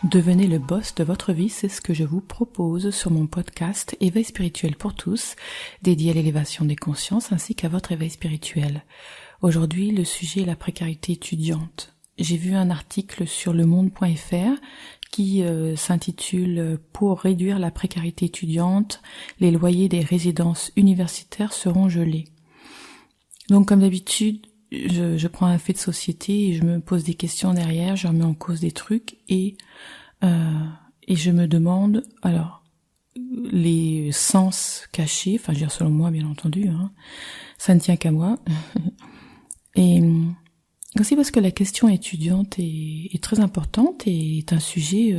Devenez le boss de votre vie, c'est ce que je vous propose sur mon podcast Éveil spirituel pour tous, dédié à l'élévation des consciences ainsi qu'à votre éveil spirituel. Aujourd'hui, le sujet est la précarité étudiante. J'ai vu un article sur lemonde.fr qui s'intitule « Pour réduire la précarité étudiante, les loyers des résidences universitaires seront gelés ». Donc comme d'habitude, je prends un fait de société et je me pose des questions derrière, je remets en cause des trucs et je me demande, alors, les sens cachés, enfin je veux dire selon moi bien entendu, ça ne tient qu'à moi, et aussi parce que la question étudiante est très importante et est un sujet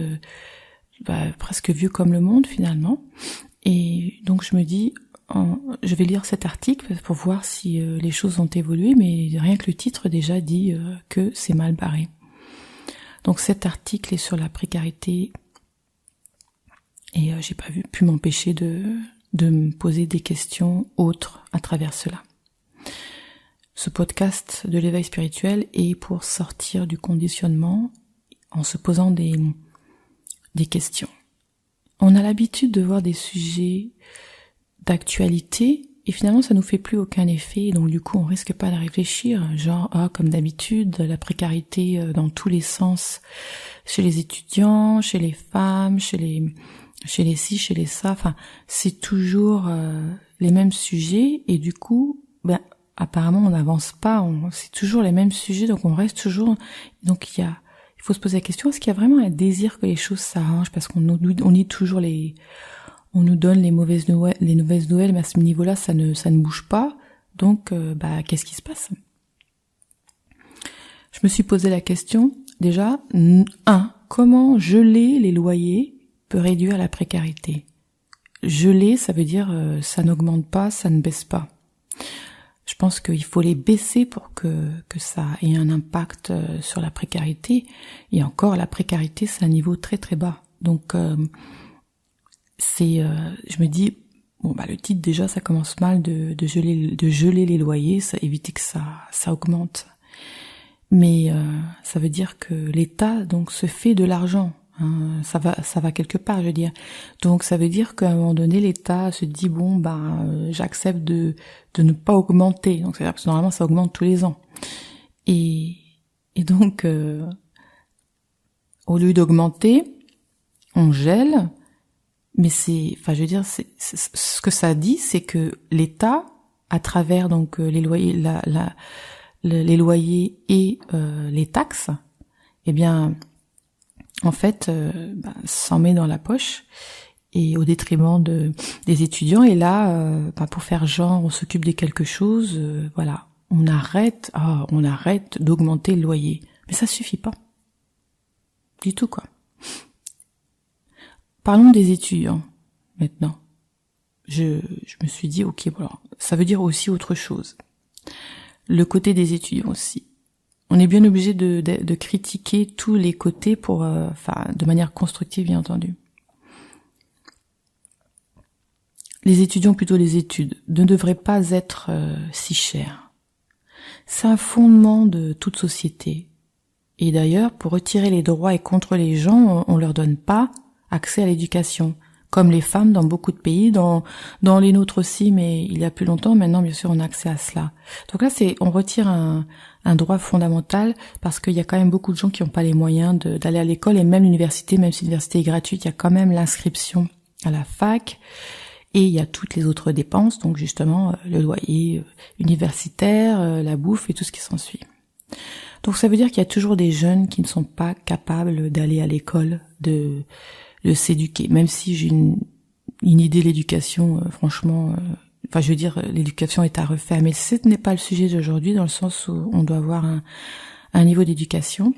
presque vieux comme le monde finalement, et donc je me dis, je vais lire cet article pour voir si les choses ont évolué, mais rien que le titre déjà dit que c'est mal barré. Donc cet article est sur la précarité et j'ai pas pu m'empêcher de me poser des questions autres à travers cela. Ce podcast de l'éveil spirituel est pour sortir du conditionnement en se posant des questions. On a l'habitude de voir des sujets d'actualité et finalement ça nous fait plus aucun effet, et donc du coup on risque pas de réfléchir, genre comme d'habitude la précarité dans tous les sens, chez les étudiants, chez les femmes, chez les ci, chez les ça, enfin c'est toujours les mêmes sujets et du coup apparemment on n'avance pas, c'est toujours les mêmes sujets, donc on reste toujours, donc il faut se poser la question, est-ce qu'il y a vraiment un désir que les choses s'arrangent, parce qu'on dit toujours on nous donne les mauvaises nouvelles, mais à ce niveau-là, ça ne bouge pas. Donc, qu'est-ce qui se passe ? Je me suis posé la question, déjà, 1. Comment geler les loyers peut réduire la précarité ? Geler, ça veut dire ça n'augmente pas, ça ne baisse pas. Je pense qu'il faut les baisser pour que ça ait un impact sur la précarité. Et encore, la précarité, c'est un niveau très très bas. Donc, je me dis, le titre déjà, ça commence mal de geler les loyers, ça éviter que ça augmente. Mais ça veut dire que l'État donc se fait de l'argent, ça va quelque part, je veux dire. Donc ça veut dire qu'à un moment donné, l'État se dit j'accepte de ne pas augmenter. Donc c'est-à-dire que normalement ça augmente tous les ans. Et donc au lieu d'augmenter, on gèle. Mais ce que ça dit, c'est que l'État, à travers donc les loyers, les loyers et les taxes, en fait, s'en met dans la poche et au détriment des étudiants. Et là, pour faire genre, on s'occupe de quelque chose, on arrête d'augmenter le loyer. Mais ça suffit pas, du tout quoi. Parlons des étudiants, maintenant. Je me suis dit, ça veut dire aussi autre chose. Le côté des étudiants aussi. On est bien obligé de critiquer tous les côtés de manière constructive, bien entendu. Les étudiants, plutôt les études, ne devraient pas être si chers. C'est un fondement de toute société. Et d'ailleurs, pour retirer les droits et contrôler les gens, on leur donne pas accès à l'éducation, comme les femmes dans beaucoup de pays, dans les nôtres aussi, mais il y a plus longtemps, maintenant bien sûr on a accès à cela. Donc là on retire un droit fondamental, parce qu'il y a quand même beaucoup de gens qui n'ont pas les moyens d'aller à l'école, et même l'université, même si l'université est gratuite, il y a quand même l'inscription à la fac, et il y a toutes les autres dépenses, donc justement le loyer universitaire, la bouffe et tout ce qui s'ensuit. Donc ça veut dire qu'il y a toujours des jeunes qui ne sont pas capables d'aller à l'école, de s'éduquer, même si j'ai une idée de l'éducation, franchement, l'éducation est à refaire, mais ce n'est pas le sujet d'aujourd'hui, dans le sens où on doit avoir un niveau d'éducation,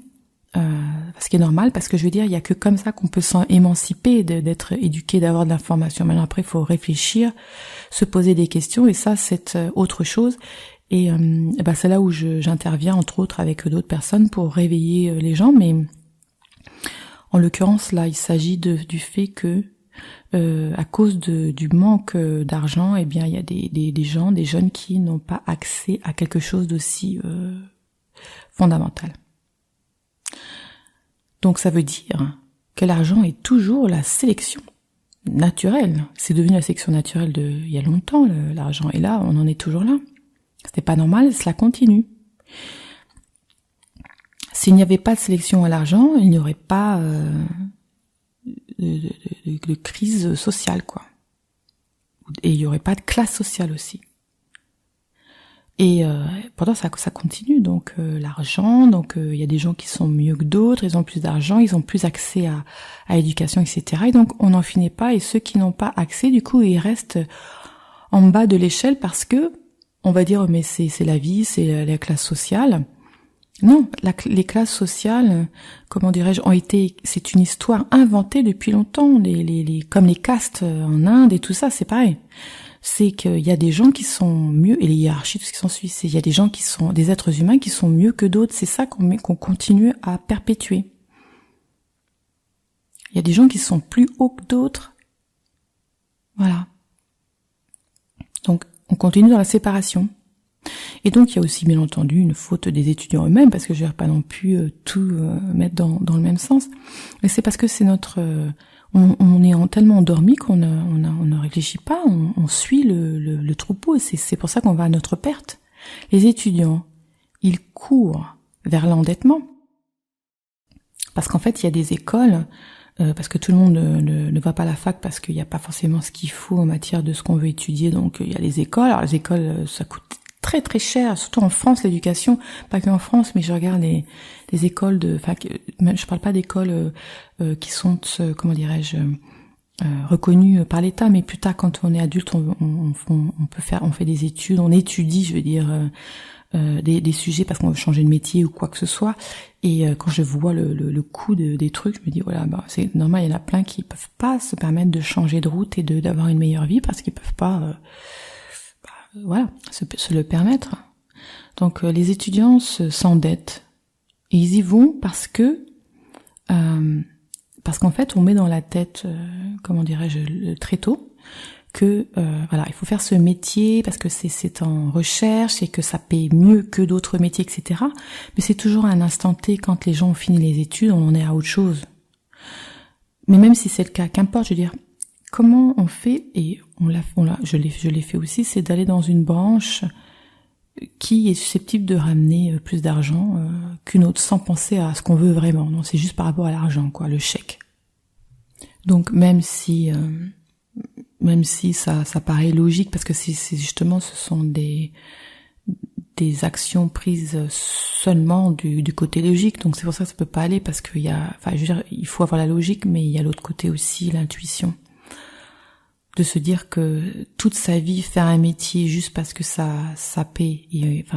ce qui est normal, parce que je veux dire, il y a que comme ça qu'on peut s'émanciper, d'être éduqué, d'avoir de l'information. Maintenant après, il faut réfléchir, se poser des questions, et ça c'est autre chose. Et c'est là où j'interviens entre autres avec d'autres personnes pour réveiller les gens, mais en l'occurrence, là, il s'agit du fait que, à cause du manque d'argent, il y a des jeunes qui n'ont pas accès à quelque chose d'aussi fondamental. Donc ça veut dire que l'argent est toujours la sélection naturelle. C'est devenu la sélection naturelle il y a longtemps, l'argent. Et là, on en est toujours là. C'était pas normal, cela continue. S'il n'y avait pas de sélection à l'argent, il n'y aurait pas de crise sociale, quoi. Et il n'y aurait pas de classe sociale aussi. Et pourtant ça continue, donc l'argent, donc il y a des gens qui sont mieux que d'autres, ils ont plus d'argent, ils ont plus accès à l'éducation, etc. Et donc on n'en finit pas, et ceux qui n'ont pas accès, du coup, ils restent en bas de l'échelle parce que on va dire mais c'est la vie, c'est la classe sociale. Non, les classes sociales, comment dirais-je, c'est une histoire inventée depuis longtemps, comme les castes en Inde et tout ça, c'est pareil. C'est qu'il y a des gens qui sont mieux, et les hiérarchies, tout ce qui s'ensuit, il y a des gens qui sont, des êtres humains qui sont mieux que d'autres, c'est ça qu'on continue à perpétuer. Il y a des gens qui sont plus hauts que d'autres. Voilà. Donc, on continue dans la séparation. Et donc, il y a aussi, bien entendu, une faute des étudiants eux-mêmes, parce que je ne vais pas non plus tout mettre dans le même sens. Mais c'est parce que c'est on est tellement endormi qu'on ne réfléchit pas, on suit le troupeau, et c'est pour ça qu'on va à notre perte. Les étudiants, ils courent vers l'endettement, parce qu'en fait, il y a des écoles, parce que tout le monde ne va pas à la fac, parce qu'il n'y a pas forcément ce qu'il faut en matière de ce qu'on veut étudier, donc il y a les écoles. Alors les écoles, ça coûte très très cher, surtout en France, l'éducation, pas que en France, mais je regarde les écoles je parle pas d'écoles qui sont, comment dirais-je, reconnues par l'État, mais plus tard, quand on est adulte, on fait des études, on étudie, je veux dire, des sujets parce qu'on veut changer de métier ou quoi que ce soit. Et quand je vois le coût des trucs, je me dis voilà, c'est normal, il y en a plein qui peuvent pas se permettre de changer de route et d'avoir une meilleure vie parce qu'ils peuvent pas se le permettre. Donc les étudiants s'endettent, et ils y vont parce qu'en fait on met dans la tête, comment dirais-je, très tôt, que il faut faire ce métier parce que c'est en recherche et que ça paye mieux que d'autres métiers, etc. Mais c'est toujours à un instant T, quand les gens ont fini les études, on en est à autre chose. Mais même si c'est le cas, qu'importe, je veux dire, comment on fait, et je l'ai fait aussi, c'est d'aller dans une branche qui est susceptible de ramener plus d'argent qu'une autre, sans penser à ce qu'on veut vraiment. Non, c'est juste par rapport à l'argent, quoi, le chèque. Donc même si ça paraît logique, parce que c'est justement, ce sont des actions prises seulement du côté logique, donc c'est pour ça que ça peut pas aller, parce qu'il y a, je veux dire, il faut avoir la logique, mais il y a l'autre côté aussi, l'intuition. De se dire que toute sa vie faire un métier juste parce que ça paie,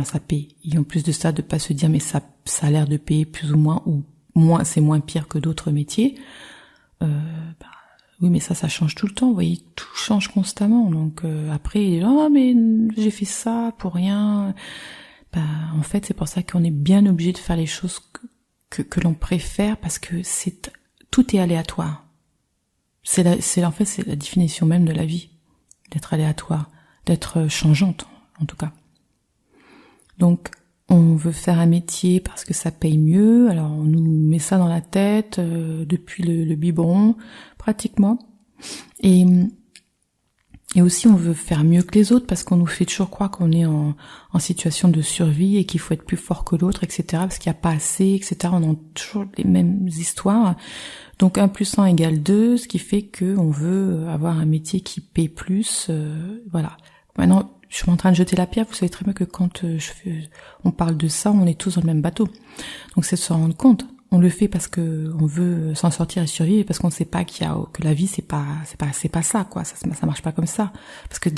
ça paie, et en plus de ça, de pas se dire mais ça a l'air de payer plus ou moins, c'est moins pire que d'autres métiers. Oui, mais ça change tout le temps, vous voyez, tout change constamment. Donc après, mais j'ai fait ça pour rien. En fait, c'est pour ça qu'on est bien obligé de faire les choses que l'on préfère, parce que tout est aléatoire. C'est la définition même de la vie, d'être aléatoire, d'être changeante, en tout cas. Donc, on veut faire un métier parce que ça paye mieux, alors on nous met ça dans la tête depuis le biberon, pratiquement. Et aussi, on veut faire mieux que les autres parce qu'on nous fait toujours croire qu'on est en situation de survie et qu'il faut être plus fort que l'autre, etc. Parce qu'il n'y a pas assez, etc. On a toujours les mêmes histoires. Donc 1 + 1 = 2, ce qui fait que on veut avoir un métier qui paie plus. Voilà. Maintenant, je suis en train de jeter la pierre. Vous savez très bien que quand on parle de ça, on est tous dans le même bateau. Donc c'est de se rendre compte. On le fait parce que on veut s'en sortir et survivre, et parce qu'on ne sait pas que la vie c'est pas ça, quoi. Ça marche pas comme ça. Parce que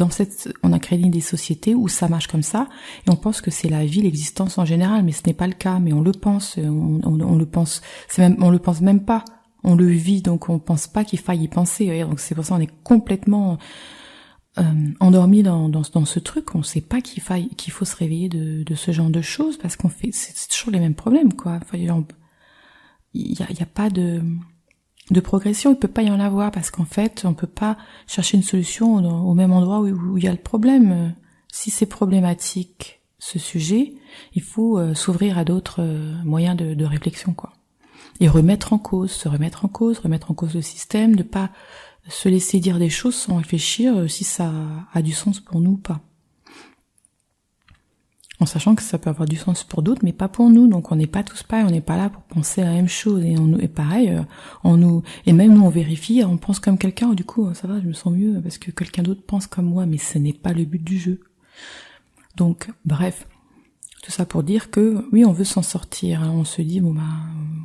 on a créé des sociétés où ça marche comme ça, et on pense que c'est la vie, l'existence en général, mais ce n'est pas le cas. Mais on le pense, on le pense. On le pense même pas. On le vit, donc on pense pas qu'il faille y penser. Donc c'est pour ça qu'on est complètement endormi dans ce truc. On sait pas qu'il faut se réveiller de ce genre de choses, parce qu'on fait, c'est toujours les mêmes problèmes, quoi. Enfin, il y a pas de progression, il peut pas y en avoir, parce qu'en fait, on peut pas chercher une solution au même endroit où il y a le problème. Si c'est problématique, ce sujet, il faut s'ouvrir à d'autres moyens de réflexion, quoi. et remettre en cause le système, de pas se laisser dire des choses sans réfléchir si ça a du sens pour nous ou pas. En sachant que ça peut avoir du sens pour d'autres, mais pas pour nous. Donc on n'est pas tous pareils, on n'est pas là pour penser la même chose. Et pareil, et même nous on vérifie, on pense comme quelqu'un, du coup ça va, je me sens mieux parce que quelqu'un d'autre pense comme moi, mais ce n'est pas le but du jeu. Donc bref, tout ça pour dire que oui, on veut s'en sortir. On se dit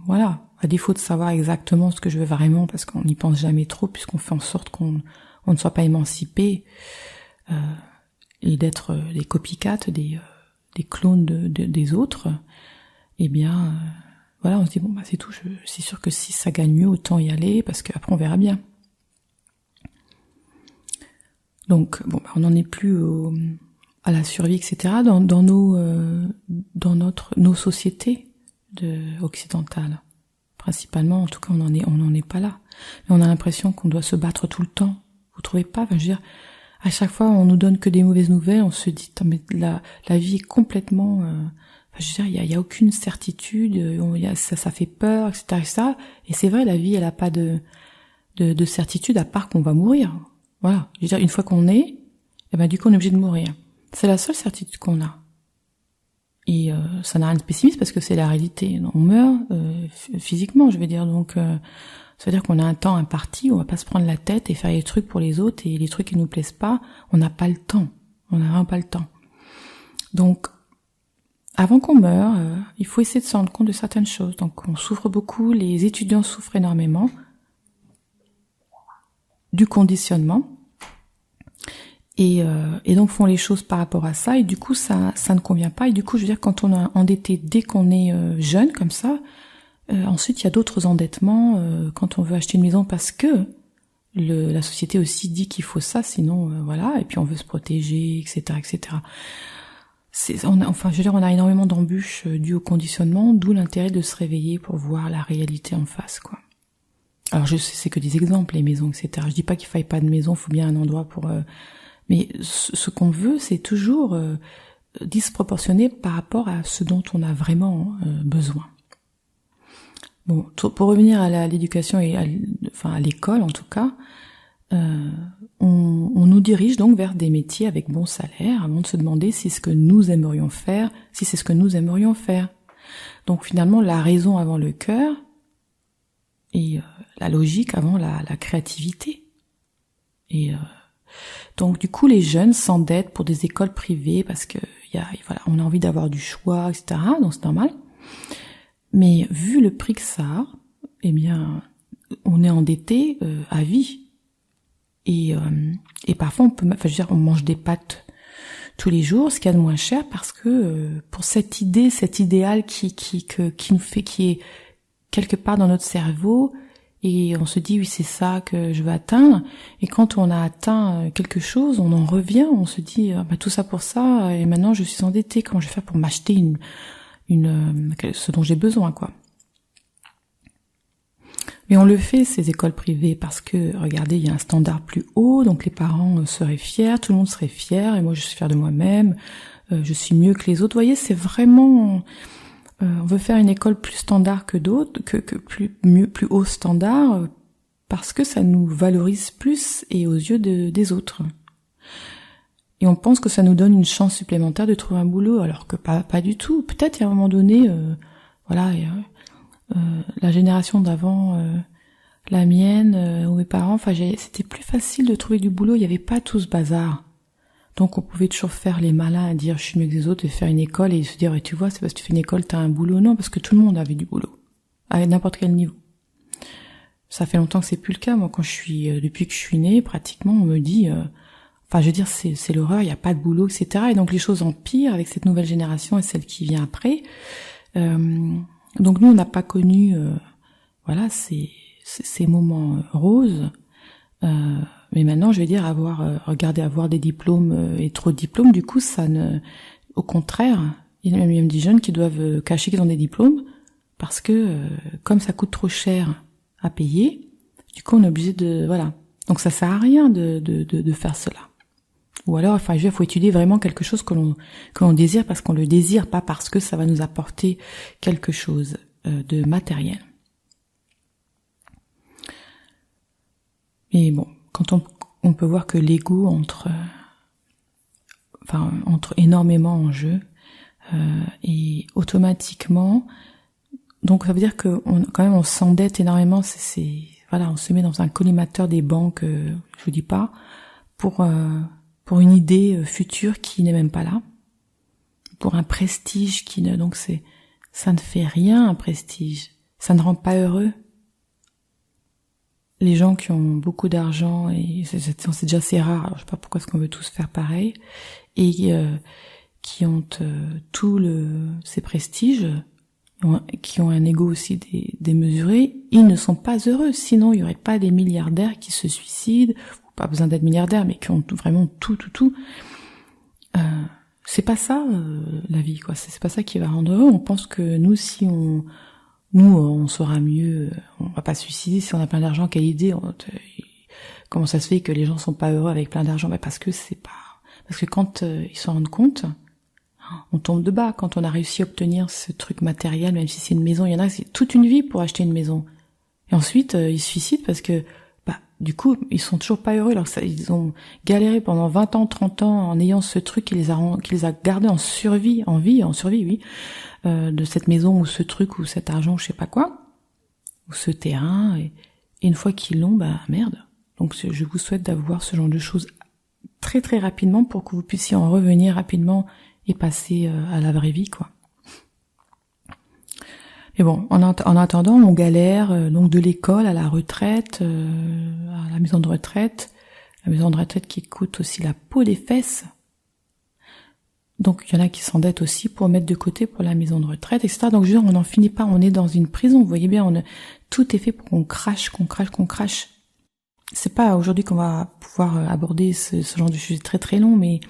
voilà, à défaut de savoir exactement ce que je veux vraiment, parce qu'on n'y pense jamais trop, puisqu'on fait en sorte qu'on ne soit pas émancipé et d'être des copycats, des clones des autres, eh bien voilà, on se dit c'est tout, c'est sûr que si ça gagne mieux, autant y aller, parce qu'après on verra bien. Donc on n'en est plus à la survie, etc. dans nos sociétés occidentales, principalement. En tout cas, on n'en est pas là. Mais on a l'impression qu'on doit se battre tout le temps. Vous trouvez pas? Enfin, je veux dire, à chaque fois, on nous donne que des mauvaises nouvelles. On se dit, mais la vie est complètement. Je veux dire, il y a aucune certitude. Ça fait peur, etc. Et c'est vrai, la vie, elle a pas de certitude à part qu'on va mourir. Voilà. Je veux dire, une fois qu'on est, du coup, on est obligé de mourir. C'est la seule certitude qu'on a. Et ça n'a rien de pessimiste parce que c'est la réalité. On meurt physiquement, je veux dire. Donc, ça veut dire qu'on a un temps imparti, on va pas se prendre la tête et faire les trucs pour les autres, et les trucs qui nous plaisent pas, on n'a pas le temps. On n'a vraiment pas le temps. Donc, avant qu'on meure, il faut essayer de se rendre compte de certaines choses. Donc, on souffre beaucoup, les étudiants souffrent énormément du conditionnement. Et donc font les choses par rapport à ça, et du coup ça ne convient pas. Et du coup, je veux dire, quand on est endetté dès qu'on est jeune comme ça, ensuite il y a d'autres endettements quand on veut acheter une maison, parce que la société aussi dit qu'il faut ça, sinon voilà, et puis on veut se protéger, etc., etc. On a énormément d'embûches dues au conditionnement, d'où l'intérêt de se réveiller pour voir la réalité en face, quoi. Alors je sais, c'est que des exemples, les maisons, etc. Je dis pas qu'il faille pas de maison, il faut bien un endroit pour... Mais ce qu'on veut, c'est toujours disproportionné par rapport à ce dont on a vraiment besoin. Bon, pour revenir à l'éducation et à l'école en tout cas, on nous dirige donc vers des métiers avec bon salaire avant de se demander si c'est ce que nous aimerions faire, Donc finalement, la raison avant le cœur et la logique avant la créativité. Et donc du coup, les jeunes s'endettent pour des écoles privées parce que on a envie d'avoir du choix, etc. Donc c'est normal. Mais vu le prix que ça a, eh bien, on est endetté à vie. Et parfois, on mange des pâtes tous les jours, ce qu'il y a de moins cher, parce que pour cet idéal qui est quelque part dans notre cerveau. Et on se dit, oui, c'est ça que je veux atteindre. Et quand on a atteint quelque chose, on en revient, on se dit, tout ça pour ça, et maintenant je suis endettée, comment je vais faire pour m'acheter ce dont j'ai besoin, quoi. Mais on le fait, ces écoles privées, parce que, regardez, il y a un standard plus haut, donc les parents seraient fiers, tout le monde serait fier, et moi je suis fière de moi-même, je suis mieux que les autres. Vous voyez, c'est vraiment... on veut faire une école plus standard que d'autres, que plus haut standard, parce que ça nous valorise plus et aux yeux des autres. Et on pense que ça nous donne une chance supplémentaire de trouver un boulot, alors que pas du tout. Peut-être à un moment donné, la génération d'avant, la mienne, ou mes parents, c'était plus facile de trouver du boulot, il n'y avait pas tout ce bazar. Donc on pouvait toujours faire les malins, dire je suis mieux que les autres, et faire une école et se dire tu vois, c'est parce que tu fais une école, t'as un boulot. Non, parce que tout le monde avait du boulot, à n'importe quel niveau. Ça fait longtemps que c'est plus le cas. Moi, depuis que je suis née, pratiquement, on me dit, c'est l'horreur, il n'y a pas de boulot, etc. Et donc les choses empirent avec cette nouvelle génération et celle qui vient après. Donc nous, on n'a pas connu, ces moments roses. Mais maintenant, je veux dire, avoir des diplômes et trop de diplômes, du coup, au contraire, il y a même des jeunes qui doivent cacher qu'ils ont des diplômes parce que, comme ça coûte trop cher à payer, du coup, on est obligé Donc, ça sert à rien de faire cela. Ou alors, il faut étudier vraiment quelque chose que l'on désire parce qu'on le désire, pas parce que ça va nous apporter quelque chose de matériel. Et bon, quand on peut voir que l'ego entre énormément en jeu, et automatiquement, donc ça veut dire que on s'endette énormément. On se met dans un collimateur des banques, je vous dis pas, pour une idée future qui n'est même pas là, pour un prestige ça ne fait rien, un prestige, ça ne rend pas heureux. Les gens qui ont beaucoup d'argent, et c'est déjà assez rare, alors je sais pas pourquoi est-ce qu'on veut tous faire pareil, et qui ont ces prestiges, qui ont un ego aussi démesuré, ils ne sont pas heureux. Sinon, il y aurait pas des milliardaires qui se suicident, ou pas besoin d'être milliardaires, mais qui ont vraiment tout. C'est pas ça la vie, quoi. C'est pas ça qui va rendre heureux. On pense que nous, si on saura mieux, on va pas se suicider si on a plein d'argent. Quelle idée. Comment ça se fait que les gens sont pas heureux avec plein d'argent? Parce que quand ils se rendent compte, on tombe de bas. Quand on a réussi à obtenir ce truc matériel, même si c'est une maison, il y en a, c'est toute une vie pour acheter une maison. Et ensuite, ils se suicident parce que, du coup, ils sont toujours pas heureux. Ils ont galéré pendant 20 ans, 30 ans en ayant ce truc qui les a gardés en survie, oui, de cette maison ou ce truc ou cet argent ou je sais pas quoi, ou ce terrain. Et une fois qu'ils l'ont, merde. Donc, je vous souhaite d'avoir ce genre de choses très très rapidement pour que vous puissiez en revenir rapidement et passer à la vraie vie, quoi. Mais bon, en attendant, on galère, donc de l'école à la retraite, à la maison de retraite. La maison de retraite qui coûte aussi la peau des fesses. Donc il y en a qui s'endettent aussi pour mettre de côté pour la maison de retraite, etc. Donc on n'en finit pas, on est dans une prison, vous voyez bien, tout est fait pour qu'on crache. C'est pas aujourd'hui qu'on va pouvoir aborder ce genre de sujet très très long, mais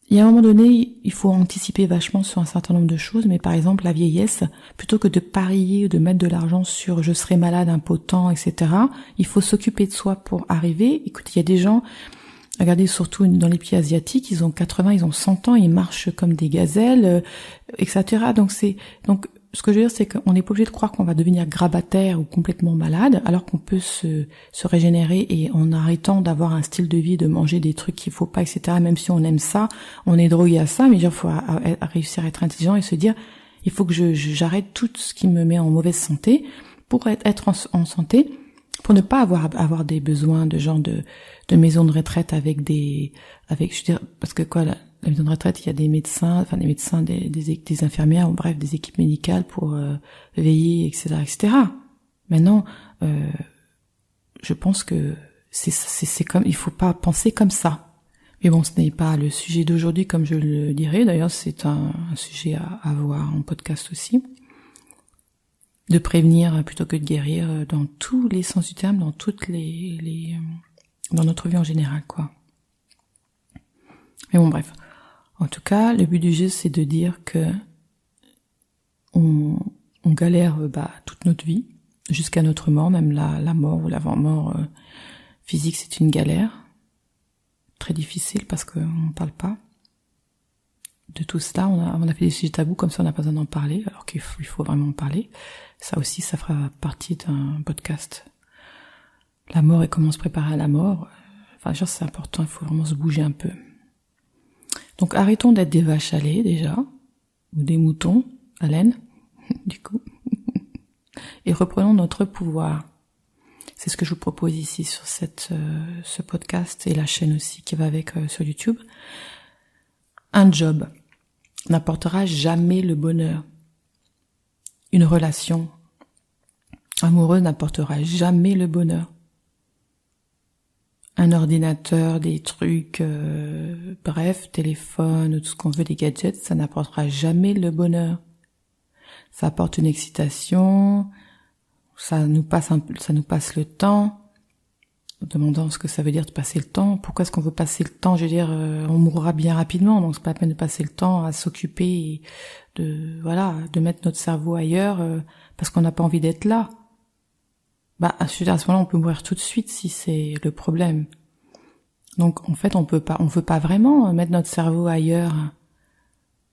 il y a un moment donné, il faut anticiper vachement sur un certain nombre de choses, mais par exemple la vieillesse, plutôt que de parier ou de mettre de l'argent sur je serai malade, impotent, etc., il faut s'occuper de soi pour arriver. Écoutez, il y a des gens, regardez surtout dans les pays asiatiques, ils ont 80, ils ont 100 ans, ils marchent comme des gazelles, etc. Donc ce que je veux dire, c'est qu'on n'est pas obligé de croire qu'on va devenir grabataire ou complètement malade, alors qu'on peut se régénérer et en arrêtant d'avoir un style de vie, de manger des trucs qu'il faut pas, etc. Même si on aime ça, on est drogué à ça, mais il faut réussir à être intelligent et se dire, il faut que j'arrête tout ce qui me met en mauvaise santé pour être en santé, pour ne pas avoir des besoins de genre de maison de retraite avec je veux dire, parce que la maison de retraite, il y a des médecins, des infirmières, bref, des équipes médicales pour veiller, etc. Maintenant, je pense que c'est comme, il faut pas penser comme ça. Mais bon, ce n'est pas le sujet d'aujourd'hui, comme je le dirais. D'ailleurs, c'est un sujet à voir en podcast aussi. De prévenir plutôt que de guérir dans tous les sens du terme, dans toutes dans notre vie en général, quoi. Mais bon, bref. En tout cas, le but du jeu, c'est de dire que on galère toute notre vie, jusqu'à notre mort, même la mort ou l'avant-mort physique, c'est une galère très difficile parce qu'on ne parle pas de tout cela. On a fait des sujets tabous, comme ça on n'a pas besoin d'en parler, alors qu'il faut vraiment en parler. Ça aussi, ça fera partie d'un podcast. La mort et comment se préparer à la mort. C'est important, il faut vraiment se bouger un peu. Donc arrêtons d'être des vaches à lait déjà, ou des moutons à laine, du coup, et reprenons notre pouvoir. C'est ce que je vous propose ici sur ce podcast et la chaîne aussi qui va avec sur YouTube. Un job n'apportera jamais le bonheur. Une relation amoureuse n'apportera jamais le bonheur. Un ordinateur, des trucs, bref, téléphone, tout ce qu'on veut, des gadgets, ça n'apportera jamais le bonheur. Ça apporte une excitation, ça nous passe le temps, demandant ce que ça veut dire de passer le temps. Pourquoi est-ce qu'on veut passer le temps? Je veux dire, on mourra bien rapidement, donc c'est pas la peine de passer le temps à s'occuper et de mettre notre cerveau ailleurs parce qu'on n'a pas envie d'être là. À ce moment-là, on peut mourir tout de suite si c'est le problème. Donc, en fait, on veut pas vraiment mettre notre cerveau ailleurs.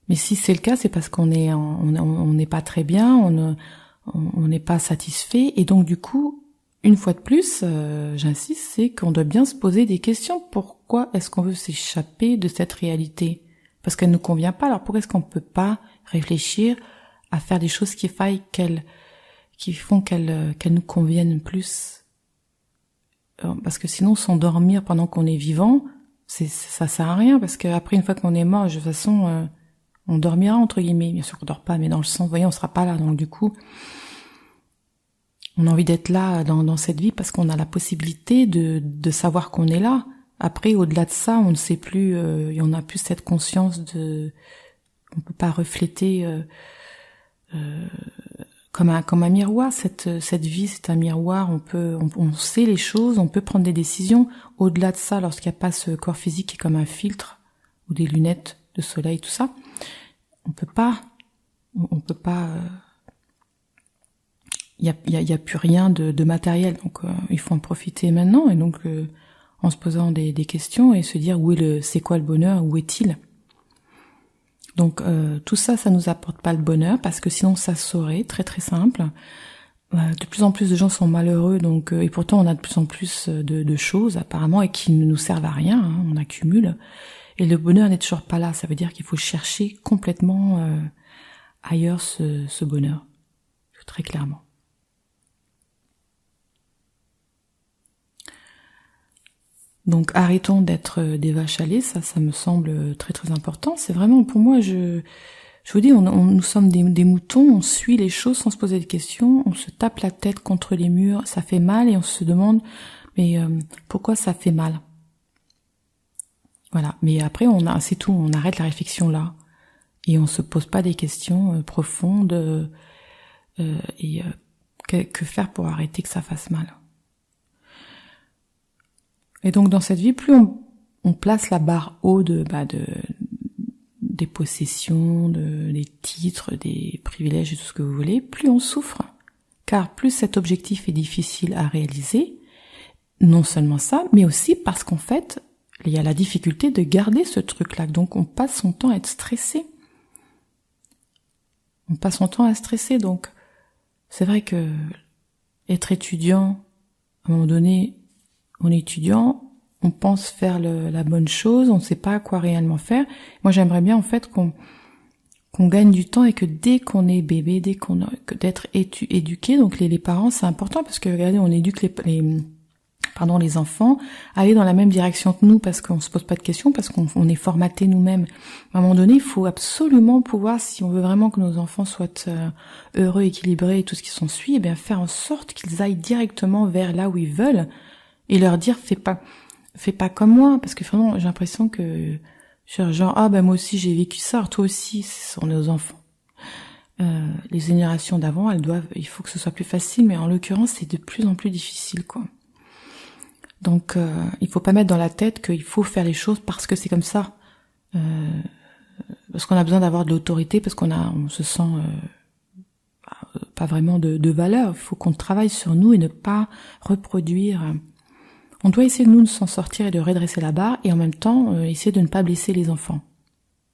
Mais si c'est le cas, c'est parce qu'on n'est pas très bien, on n'est pas satisfait, et donc du coup, une fois de plus, j'insiste, c'est qu'on doit bien se poser des questions. Pourquoi est-ce qu'on veut s'échapper de cette réalité? Parce qu'elle ne nous convient pas. Alors pourquoi est-ce qu'on ne peut pas réfléchir à faire des choses qui font qu'elles nous conviennent plus? Parce que sinon, s'endormir pendant qu'on est vivant, ça sert à rien. Parce qu'après, une fois qu'on est mort, de toute façon, on dormira entre guillemets. Bien sûr qu'on dort pas, mais dans le sens, vous voyez, on sera pas là. Donc du coup, on a envie d'être là dans cette vie parce qu'on a la possibilité de savoir qu'on est là. Après, au-delà de ça, on ne sait plus, on n'a plus cette conscience on peut pas refléter comme un miroir. Cette vie, c'est un miroir. On sait les choses, on peut prendre des décisions. Au-delà de ça, lorsqu'il n'y a pas ce corps physique qui est comme un filtre ou des lunettes de soleil, tout ça, on peut pas. Il y a plus rien de matériel, donc il faut en profiter maintenant, et donc en se posant des questions et se dire c'est quoi le bonheur, où est-il? Donc tout ça nous apporte pas le bonheur, parce que sinon ça se saurait, très très simple. De plus en plus de gens sont malheureux, donc et pourtant on a de plus en plus de choses apparemment et qui ne nous servent à rien, hein, on accumule. Et le bonheur n'est toujours pas là, ça veut dire qu'il faut chercher complètement ailleurs ce bonheur, très clairement. Donc arrêtons d'être des vaches à lait, ça me semble très très important. C'est vraiment pour moi, je vous dis, nous sommes des moutons, on suit les choses sans se poser de questions, on se tape la tête contre les murs, ça fait mal et on se demande mais pourquoi ça fait mal? Voilà, mais après c'est tout, on arrête la réflexion là et on se pose pas des questions profondes et que faire pour arrêter que ça fasse mal? Et donc dans cette vie, plus on place la barre haut des possessions, des titres, des privilèges et tout ce que vous voulez, plus on souffre. Car plus cet objectif est difficile à réaliser, non seulement ça, mais aussi parce qu'en fait, il y a la difficulté de garder ce truc-là. Donc on passe son temps à être stressé. Donc c'est vrai que être étudiant, à un moment donné, on est étudiant, on pense faire la bonne chose, on ne sait pas à quoi réellement faire. Moi, j'aimerais bien en fait qu'on gagne du temps et que dès qu'on est bébé, d'être éduqué, donc les parents, c'est important parce que regardez, on éduque les enfants à aller dans la même direction que nous parce qu'on se pose pas de questions, parce qu'on est formaté nous-mêmes. À un moment donné, il faut absolument pouvoir, si on veut vraiment que nos enfants soient heureux, équilibrés et tout ce qui s'ensuit, bien faire en sorte qu'ils aillent directement vers là où ils veulent. Et leur dire fais pas comme moi, parce que vraiment j'ai l'impression que genre moi aussi j'ai vécu ça, alors toi aussi, ce sont nos enfants. Les générations d'avant, il faut que ce soit plus facile, mais en l'occurrence c'est de plus en plus difficile quoi. Donc il faut pas mettre dans la tête qu'il faut faire les choses parce que c'est comme ça, parce qu'on a besoin d'avoir de l'autorité, parce on se sent pas vraiment de valeur. Il faut qu'on travaille sur nous et ne pas reproduire. On doit essayer de s'en sortir et de redresser la barre, et en même temps essayer de ne pas blesser les enfants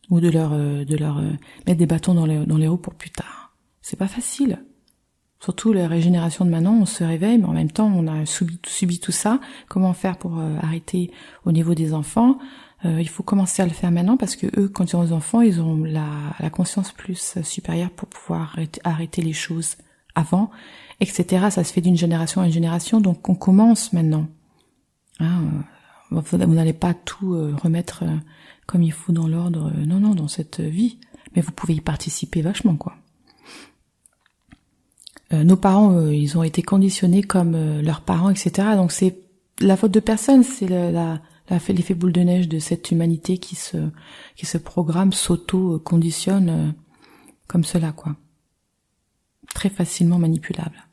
ou de leur mettre des bâtons dans les roues pour plus tard. C'est pas facile. Surtout la régénération de maintenant, on se réveille, mais en même temps on a subi tout ça. Comment faire pour arrêter au niveau des enfants? Il faut commencer à le faire maintenant parce que eux, quand ils ont des enfants, ils ont la conscience plus supérieure pour pouvoir arrêter les choses avant, etc. Ça se fait d'une génération à une génération, donc on commence maintenant. Vous n'allez pas tout remettre comme il faut dans l'ordre, non, dans cette vie, mais vous pouvez y participer vachement, quoi. Nos parents, ils ont été conditionnés comme leurs parents, etc. Donc c'est la faute de personne, c'est l'effet boule de neige de cette humanité qui se programme, s'auto-conditionne comme cela, quoi. Très facilement manipulable.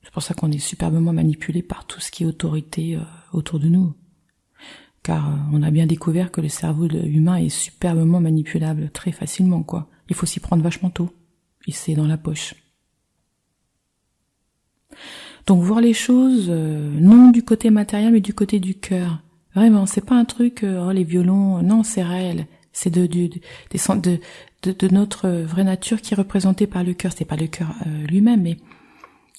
C'est pour ça qu'on est superbement manipulé par tout ce qui est autorité autour de nous. Car on a bien découvert que le cerveau humain est superbement manipulable très facilement, quoi. Il faut s'y prendre vachement tôt. Et c'est dans la poche. Donc voir les choses, non du côté matériel, mais du côté du cœur. Vraiment, c'est pas un truc, les violons, non, c'est réel. C'est de notre vraie nature qui est représentée par le cœur. C'est pas le cœur lui-même, mais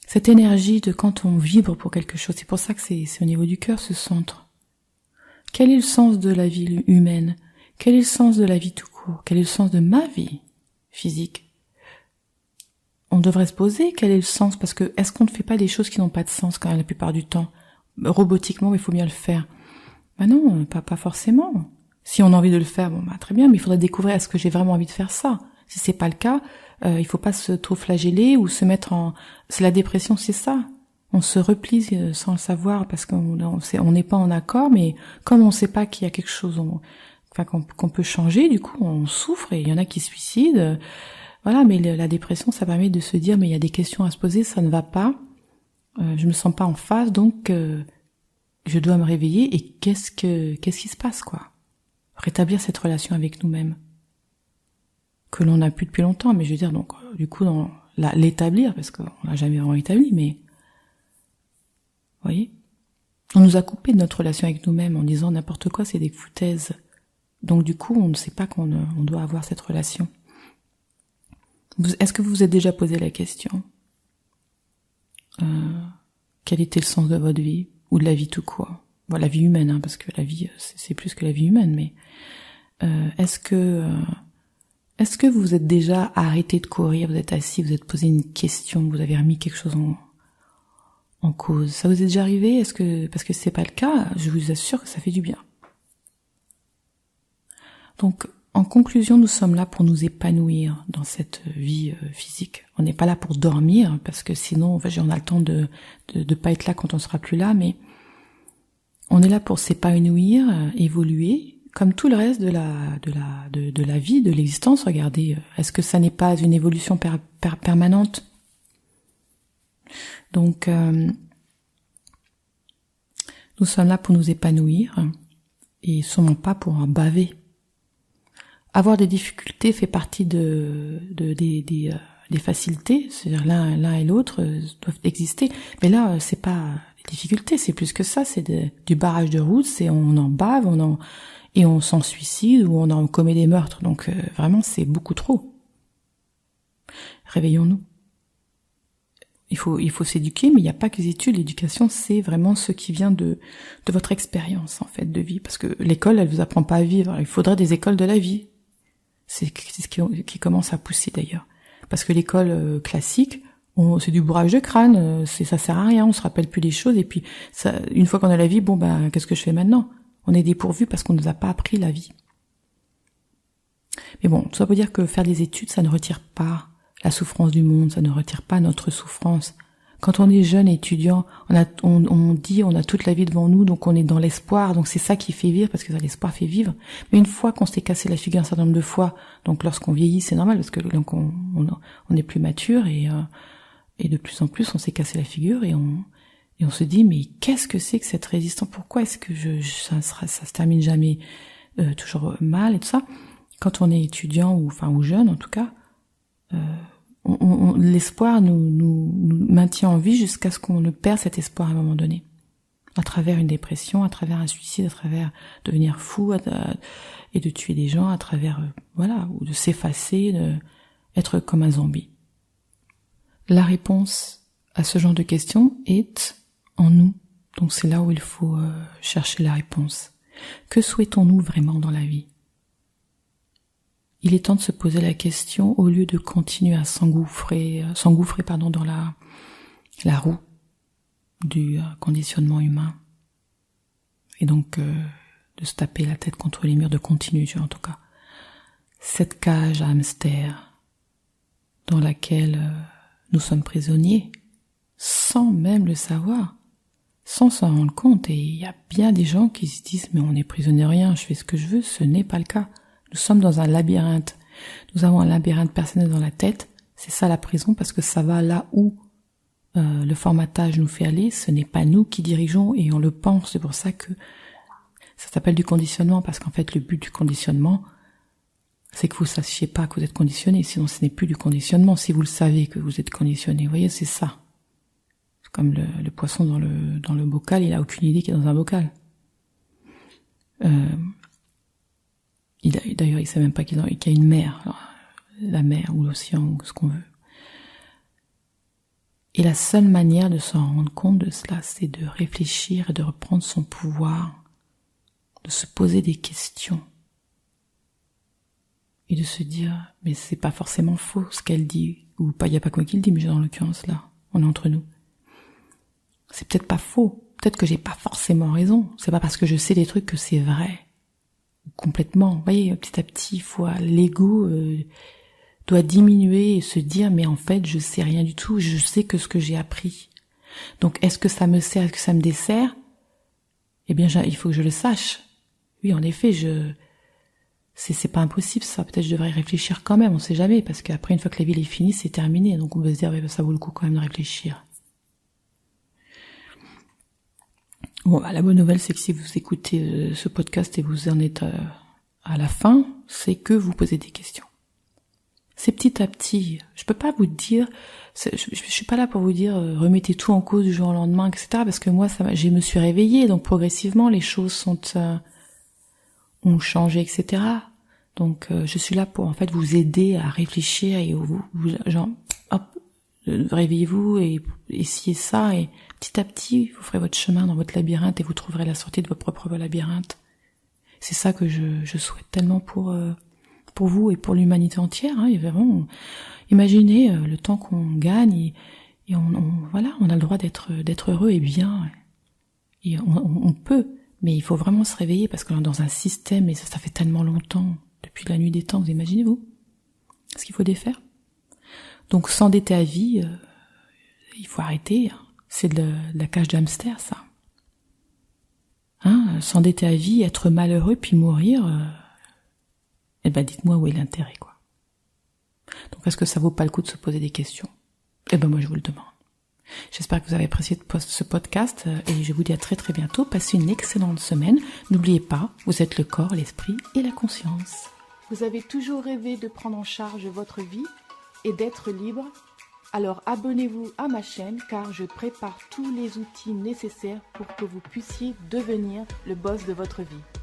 Cette énergie de quand on vibre pour quelque chose, c'est pour ça que c'est au niveau du cœur, ce centre. Quel est le sens de la vie humaine? Quel est le sens de la vie tout court? Quel est le sens de ma vie physique? On devrait se poser quel est le sens, parce que est-ce qu'on ne fait pas des choses qui n'ont pas de sens quand même la plupart du temps? Robotiquement, il faut bien le faire. Ben non, pas forcément. Si on a envie de le faire, très bien, mais il faudrait découvrir est-ce que j'ai vraiment envie de faire ça. Si c'est pas le cas, il faut pas se trop flageller ou se mettre en... C'est la dépression, c'est ça. On se replie sans le savoir parce qu'on n'est pas en accord, mais comme on sait pas qu'il y a quelque chose qu'on peut changer, du coup on souffre et il y en a qui se suicident. Voilà, mais la dépression, ça permet de se dire mais il y a des questions à se poser, ça ne va pas, je me sens pas en phase, donc je dois me réveiller et qu'est-ce qui se passe, quoi. Rétablir cette relation avec nous-mêmes que l'on n'a plus depuis longtemps, mais je veux dire donc du coup l'établir parce qu'on l'a jamais vraiment établi, mais vous voyez, on nous a coupé de notre relation avec nous-mêmes en disant n'importe quoi, c'est des foutaises. Donc du coup, on ne sait pas qu'on doit avoir cette relation. Est-ce que vous vous êtes déjà posé la question quel était le sens de votre vie ou de la vie tout court? Bon, la vie humaine, hein, parce que la vie c'est plus que la vie humaine, mais est-ce que vous vous êtes déjà arrêté de courir, vous êtes assis, vous êtes posé une question, vous avez remis quelque chose en cause? Ça vous est déjà arrivé? Parce que c'est pas le cas, je vous assure que ça fait du bien. Donc, en conclusion, nous sommes là pour nous épanouir dans cette vie physique. On n'est pas là pour dormir, parce que sinon, on a le temps de pas être là quand on sera plus là, mais on est là pour s'épanouir, évoluer, comme tout le reste de la vie, de l'existence. Regardez, est-ce que ça n'est pas une évolution permanente? Donc, nous sommes là pour nous épanouir, et sûrement pas pour baver. Avoir des difficultés fait partie des facilités, c'est-à-dire l'un et l'autre doivent exister. Mais là, c'est pas des difficultés, c'est plus que ça, c'est du barrage de route, c'est on en bave, et on s'en suicide ou on en commet des meurtres. Donc vraiment, c'est beaucoup trop. Réveillons-nous. Il faut s'éduquer, mais il n'y a pas que les études. L'éducation, c'est vraiment ce qui vient de votre expérience en fait de vie, parce que l'école, elle vous apprend pas à vivre. Il faudrait des écoles de la vie. C'est ce qui commence à pousser d'ailleurs. Parce que l'école classique, c'est du bourrage de crâne, ça sert à rien, on se rappelle plus les choses, et puis ça, une fois qu'on a la vie, qu'est-ce que je fais maintenant? On est dépourvu parce qu'on nous a pas appris la vie. Mais bon, tout ça veut dire que faire des études, ça ne retire pas la souffrance du monde, ça ne retire pas notre souffrance. Quand on est jeune étudiant, on dit on a toute la vie devant nous, donc on est dans l'espoir, donc c'est ça qui fait vivre, parce que l'espoir fait vivre. Mais une fois qu'on s'est cassé la figure un certain nombre de fois, donc lorsqu'on vieillit, c'est normal, parce que donc on est plus mature, et de plus en plus on s'est cassé la figure, et on se dit mais qu'est-ce que c'est que cette résistance? Pourquoi est-ce que ça se termine jamais toujours mal et tout ça? Quand on est étudiant ou jeune en tout cas, l'espoir nous maintient en vie jusqu'à ce qu'on ne perde cet espoir à un moment donné, à travers une dépression, à travers un suicide, à travers devenir fou et de tuer des gens, à travers ou de s'effacer, être comme un zombie. La réponse à ce genre de questions est en nous. Donc c'est là où il faut chercher la réponse. Que souhaitons-nous vraiment dans la vie? Il est temps de se poser la question au lieu de continuer à s'engouffrer dans la roue du conditionnement humain. Et donc de se taper la tête contre les murs, de continuer en tout cas. Cette cage à hamster dans laquelle nous sommes prisonniers, sans même le savoir, sans s'en rendre compte. Et il y a bien des gens qui se disent mais on est prisonnier de rien, je fais ce que je veux. Ce n'est pas le cas. Nous sommes dans un labyrinthe. Nous avons un labyrinthe personnel dans la tête. C'est ça la prison, parce que ça va là où le formatage nous fait aller. Ce n'est pas nous qui dirigeons et on le pense. C'est pour ça que ça s'appelle du conditionnement, parce qu'en fait le but du conditionnement, c'est que vous sachiez pas que vous êtes conditionné. Sinon ce n'est plus du conditionnement. Si vous le savez que vous êtes conditionné, vous voyez, c'est ça. C'est comme le poisson dans le bocal, il a aucune idée qu'il est dans un bocal. D'ailleurs, il sait même pas qu'il y a une mer, alors, la mer ou l'océan ou ce qu'on veut. Et la seule manière de s'en rendre compte de cela, c'est de réfléchir et de reprendre son pouvoir, de se poser des questions et de se dire, mais c'est pas forcément faux ce qu'elle dit, ou pas, il n'y a pas que moi qui le dis, mais dans l'occurrence là, on est entre nous. C'est peut-être pas faux, peut-être que j'ai pas forcément raison, c'est pas parce que je sais des trucs que c'est vrai, complètement. Vous voyez, petit à petit, l'ego doit diminuer et se dire, mais en fait, je sais rien du tout, je sais que ce que j'ai appris. Donc, est-ce que ça me sert, est-ce que ça me dessert? Eh bien, il faut que je le sache. Oui, en effet, c'est pas impossible ça, peut-être je devrais y réfléchir quand même, on sait jamais, parce qu'après, une fois que la ville est finie, c'est terminé, donc on peut se dire, ouais, ça vaut le coup quand même de réfléchir. Bon, la bonne nouvelle, c'est que si vous écoutez ce podcast et vous en êtes à la fin, c'est que vous posez des questions. C'est petit à petit. Je peux pas vous dire, je suis pas là pour vous dire remettez tout en cause du jour au lendemain, etc. Parce que moi, je me suis réveillée, donc progressivement les choses ont changé, etc. Donc je suis là pour en fait vous aider à réfléchir et genre hop, réveillez-vous et essayez ça et petit à petit vous ferez votre chemin dans votre labyrinthe et vous trouverez la sortie de votre propre labyrinthe. C'est ça que je souhaite tellement pour vous et pour l'humanité entière, hein, et vraiment, imaginez le temps qu'on gagne et on a le droit d'être heureux et bien, et on peut, mais il faut vraiment se réveiller parce qu'on est dans un système et ça fait tellement longtemps, depuis la nuit des temps, vous imaginez-vous ce qu'il faut défaire. Donc s'endetter à vie, il faut arrêter, c'est de la cage de hamster ça. Hein, s'endetter à vie, être malheureux puis mourir, eh ben dites-moi où est l'intérêt, quoi. Donc est-ce que ça vaut pas le coup de se poser des questions? Eh ben moi je vous le demande. J'espère que vous avez apprécié ce podcast et je vous dis à très très bientôt. Passez une excellente semaine. N'oubliez pas, vous êtes le corps, l'esprit et la conscience. Vous avez toujours rêvé de prendre en charge votre vie et d'être libre? Alors abonnez-vous à ma chaîne car je prépare tous les outils nécessaires pour que vous puissiez devenir le boss de votre vie.